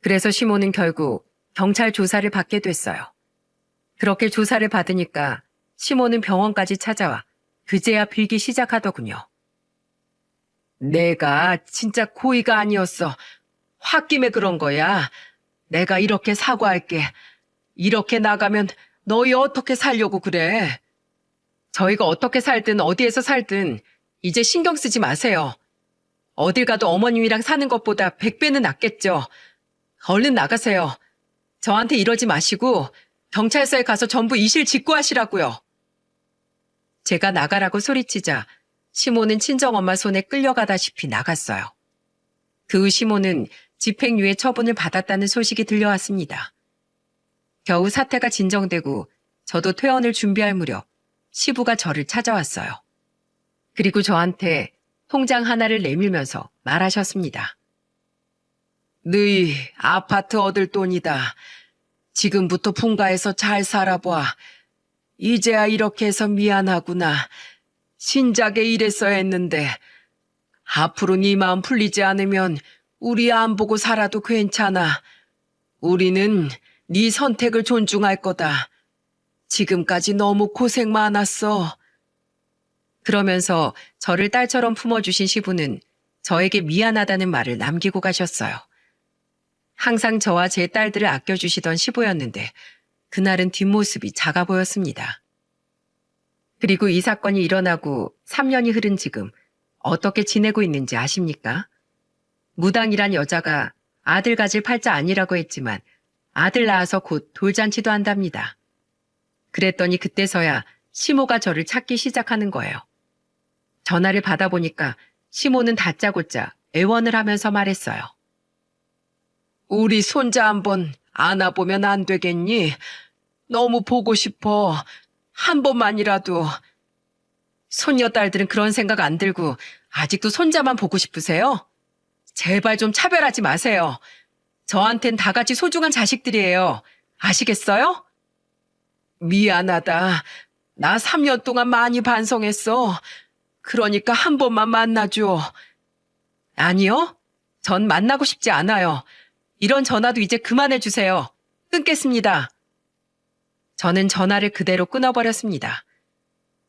그래서 시모는 결국 경찰 조사를 받게 됐어요. 그렇게 조사를 받으니까 시모는 병원까지 찾아와 그제야 빌기 시작하더군요. 내가 진짜 고의가 아니었어. 홧김에 그런 거야. 내가 이렇게 사과할게. 이렇게 나가면 너희 어떻게 살려고 그래? 저희가 어떻게 살든 어디에서 살든 이제 신경 쓰지 마세요. 어딜 가도 어머님이랑 사는 것보다 100배는 낫겠죠. 얼른 나가세요. 저한테 이러지 마시고 경찰서에 가서 전부 이실 직구하시라고요. 제가 나가라고 소리치자 시모는 친정엄마 손에 끌려가다시피 나갔어요. 그 후 시모는 집행유예 처분을 받았다는 소식이 들려왔습니다. 겨우 사태가 진정되고 저도 퇴원을 준비할 무렵 시부가 저를 찾아왔어요. 그리고 저한테 통장 하나를 내밀면서 말하셨습니다. 너희 아파트 얻을 돈이다. 지금부터 분가해서 잘 살아봐. 이제야 이렇게 해서 미안하구나. 신작에 이랬어야 했는데 앞으로 네 마음 풀리지 않으면 우리 안 보고 살아도 괜찮아. 우리는 네 선택을 존중할 거다. 지금까지 너무 고생 많았어. 그러면서 저를 딸처럼 품어주신 시부는 저에게 미안하다는 말을 남기고 가셨어요. 항상 저와 제 딸들을 아껴주시던 시부였는데 그날은 뒷모습이 작아 보였습니다. 그리고 이 사건이 일어나고 3년이 흐른 지금 어떻게 지내고 있는지 아십니까? 무당이란 여자가 아들 가질 팔자 아니라고 했지만 아들 낳아서 곧 돌잔치도 한답니다. 그랬더니 그때서야 시모가 저를 찾기 시작하는 거예요. 전화를 받아보니까 시모는 다짜고짜 애원을 하면서 말했어요. 우리 손자 한번 안아보면 안 되겠니? 너무 보고 싶어. 한 번만이라도. 손녀딸들은 그런 생각 안 들고 아직도 손자만 보고 싶으세요? 제발 좀 차별하지 마세요. 저한텐 다 같이 소중한 자식들이에요. 아시겠어요? 미안하다. 나 3년 동안 많이 반성했어. 그러니까 한 번만 만나줘. 아니요. 전 만나고 싶지 않아요. 이런 전화도 이제 그만해주세요. 끊겠습니다. 저는 전화를 그대로 끊어버렸습니다.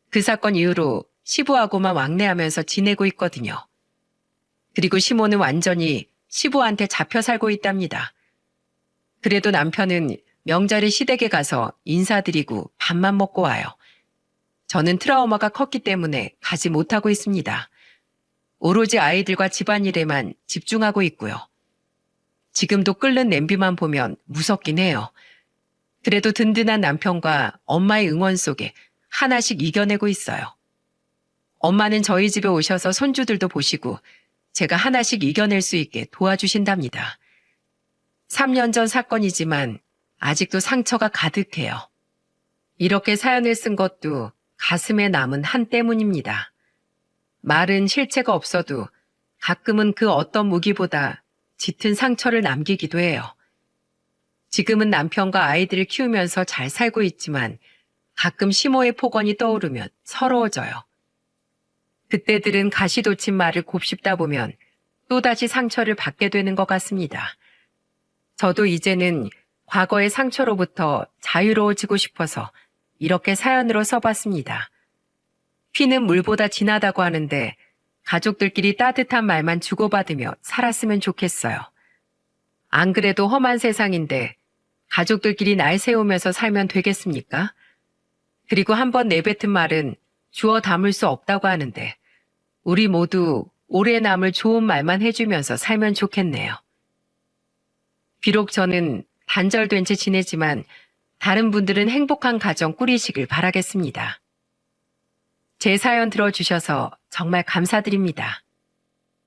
그 사건 이후로 시부하고만 왕래하면서 지내고 있거든요. 그리고 시모는 완전히 시부한테 잡혀 살고 있답니다. 그래도 남편은 명절에 시댁에 가서 인사드리고 밥만 먹고 와요. 저는 트라우마가 컸기 때문에 가지 못하고 있습니다. 오로지 아이들과 집안일에만 집중하고 있고요. 지금도 끓는 냄비만 보면 무섭긴 해요. 그래도 든든한 남편과 엄마의 응원 속에 하나씩 이겨내고 있어요. 엄마는 저희 집에 오셔서 손주들도 보시고 제가 하나씩 이겨낼 수 있게 도와주신답니다. 3년 전 사건이지만 아직도 상처가 가득해요. 이렇게 사연을 쓴 것도 가슴에 남은 한 때문입니다. 말은 실체가 없어도 가끔은 그 어떤 무기보다 짙은 상처를 남기기도 해요. 지금은 남편과 아이들을 키우면서 잘 살고 있지만 가끔 시모의 폭언이 떠오르면 서러워져요. 그때들은 가시돋친 말을 곱씹다 보면 또다시 상처를 받게 되는 것 같습니다. 저도 이제는 과거의 상처로부터 자유로워지고 싶어서 이렇게 사연으로 써봤습니다. 피는 물보다 진하다고 하는데 가족들끼리 따뜻한 말만 주고받으며 살았으면 좋겠어요. 안 그래도 험한 세상인데 가족들끼리 날 세우면서 살면 되겠습니까? 그리고 한번 내뱉은 말은 주워 담을 수 없다고 하는데 우리 모두 오래 남을 좋은 말만 해주면서 살면 좋겠네요. 비록 저는 단절된 채 지내지만 다른 분들은 행복한 가정 꾸리시길 바라겠습니다. 제 사연 들어주셔서 정말 감사드립니다.